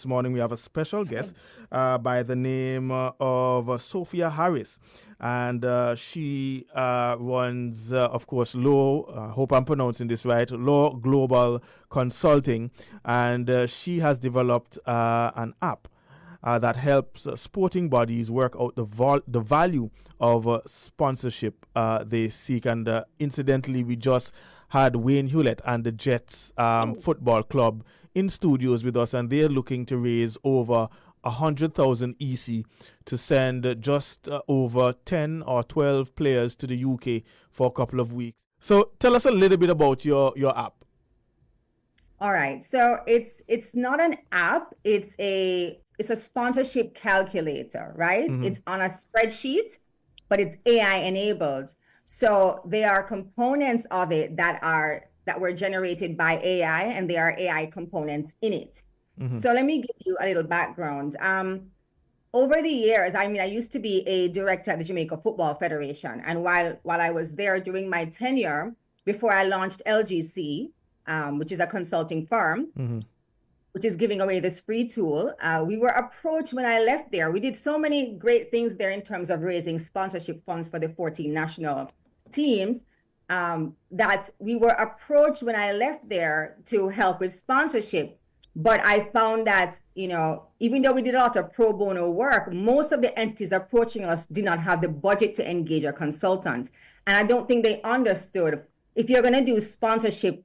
This morning we have a special guest by the name of Sophia Harris, and she runs, of course, Law. Hope I'm pronouncing this right. Law Global Consulting, and she has developed an app that helps sporting bodies work out the value of sponsorship they seek. And incidentally, we just had Wayne Hewlett and the Jets Football Club in studios with us, and they're looking to raise over 100,000 EC to send just over 10 or 12 players to the UK for a couple of weeks. So tell us a little bit about your app. All right. So it's not an app, it's a sponsorship calculator, right? Mm-hmm. It's on a spreadsheet, but it's AI enabled. So there are components of it that were generated by AI, and there are AI components in it. Mm-hmm. So let me give you a little background. Over the years, I used to be a director at the Jamaica Football Federation. And while I was there during my tenure, before I launched LGC, which is a consulting firm, mm-hmm. which is giving away this free tool, we were approached when I left there. We did so many great things there in terms of raising sponsorship funds for the 14 national teams, that we were approached when I left there to help with sponsorship. But I found that, even though we did a lot of pro bono work, most of the entities approaching us did not have the budget to engage a consultant. And I don't think they understood, if you're going to do sponsorship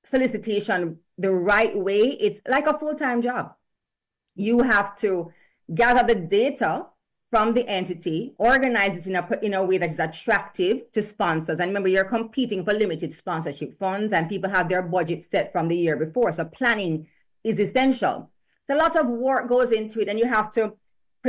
solicitation the right way, it's like a full-time job. You have to gather the data from the entity, organize it in a way that is attractive to sponsors. And remember, you're competing for limited sponsorship funds, and people have their budget set from the year before. So planning is essential. So a lot of work goes into it, and you have to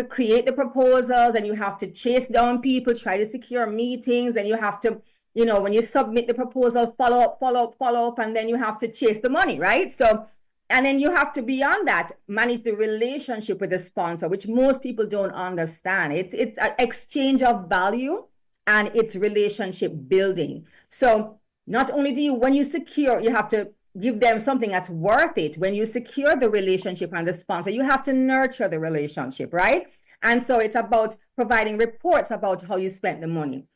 create the proposals, and you have to chase down people, try to secure meetings, and you have to, when you submit the proposal, follow up, and then you have to chase the money, right? So, and then you have to, beyond that, manage the relationship with the sponsor, which most people don't understand. It's an exchange of value, and it's relationship building. So not only when you secure, you have to give them something that's worth it. When you secure the relationship and the sponsor, you have to nurture the relationship, right? And so it's about providing reports about how you spent the money.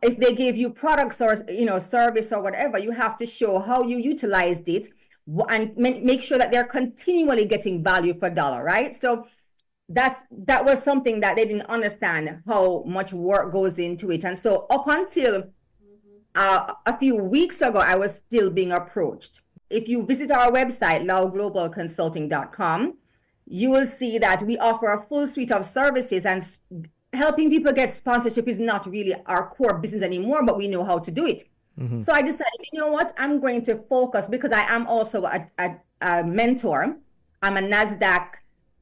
If they gave you products or service or whatever, you have to show how you utilized it and make sure that they're continually getting value for dollar, right? So that was something that they didn't understand, how much work goes into it. And so up until a few weeks ago, I was still being approached. If you visit our website, lawglobalconsulting.com, you will see that we offer a full suite of services, and helping people get sponsorship is not really our core business anymore, but we know how to do it. Mm-hmm. So I decided, you know what, I'm going to focus, because I am also a mentor. I'm a NASDAQ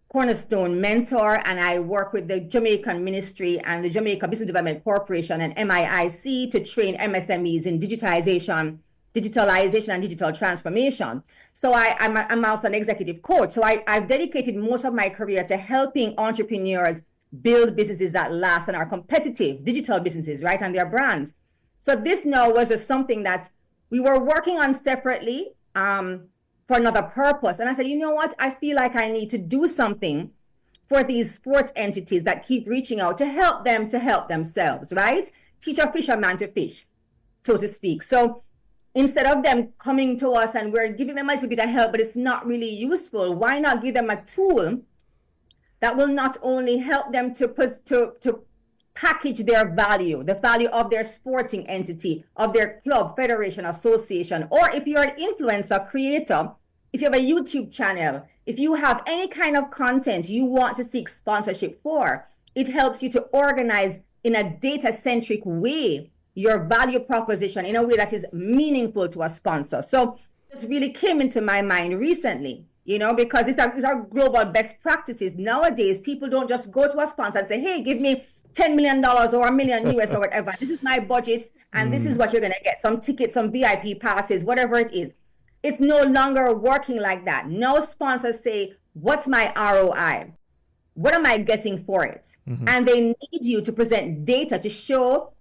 Cornerstone mentor, and I work with the Jamaican Ministry and the Jamaica Business Development Corporation and MIIC to train MSMEs in digitalization and digital transformation. So I'm also an executive coach. So I've dedicated most of my career to helping entrepreneurs build businesses that last and are competitive, digital businesses, right, and their brands. So this now was just something that we were working on separately for another purpose. And I said, you know what? I feel like I need to do something for these sports entities that keep reaching out to help them to help themselves, right? Teach a fisherman to fish, so to speak. So instead of them coming to us and we're giving them a little bit of help, but it's not really useful, why not give them a tool that will not only help them to package their value, the value of their sporting entity, of their club, federation, association, or if you're an influencer, creator, if you have a YouTube channel, if you have any kind of content you want to seek sponsorship for, it helps you to organize in a data-centric way your value proposition in a way that is meaningful to a sponsor. So this really came into my mind recently, because these are global best practices. Nowadays, people don't just go to a sponsor and say, hey, give me $10 million or $1 million US or whatever. This is my budget, and this is what you're going to get. Some tickets, some VIP passes, whatever it is. It's no longer working like that. No sponsors say, what's my ROI? What am I getting for it? Mm-hmm. And they need you to present data to show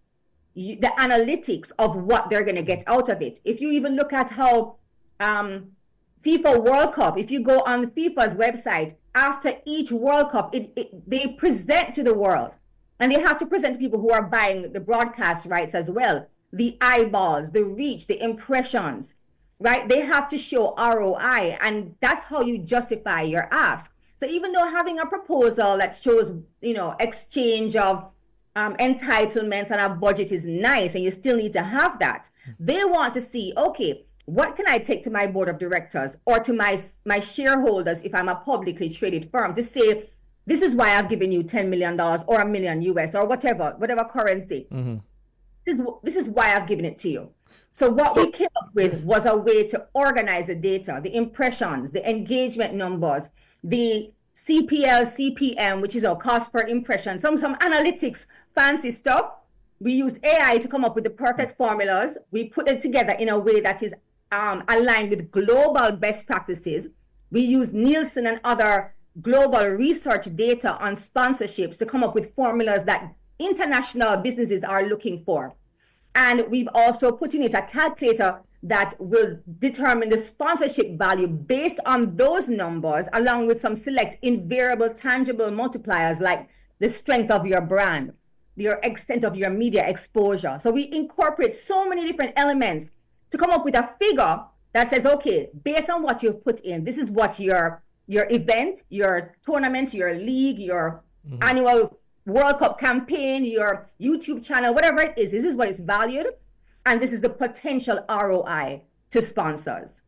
the analytics of what they're going to get out of it. If you even look at how FIFA World Cup, if you go on FIFA's website, after each World Cup, they present to the world. And they have to present to people who are buying the broadcast rights as well. The eyeballs, the reach, the impressions, right? They have to show ROI, and that's how you justify your ask. So even though having a proposal that shows, exchange of entitlements and a budget is nice, and you still need to have that, they want to see, okay, what can I take to my board of directors or to my shareholders if I'm a publicly traded firm to say, this is why I've given you $10 million or $1 million US or whatever currency. Mm-hmm. This is why I've given it to you. So what we came up with was a way to organize the data, the impressions, the engagement numbers, the CPL, CPM, which is our cost per impression, some analytics, fancy stuff. We used AI to come up with the perfect formulas. We put it together in a way that is aligned with global best practices. We use Nielsen and other global research data on sponsorships to come up with formulas that international businesses are looking for. And we've also put in it a calculator that will determine the sponsorship value based on those numbers, along with some select invariable tangible multipliers like the strength of your brand, your extent of your media exposure. So we incorporate so many different elements to come up with a figure that says, okay, based on what you've put in, this is what your event, your tournament, your league, your annual World Cup campaign, your YouTube channel, whatever it is, this is what is valued. And this is the potential ROI to sponsors.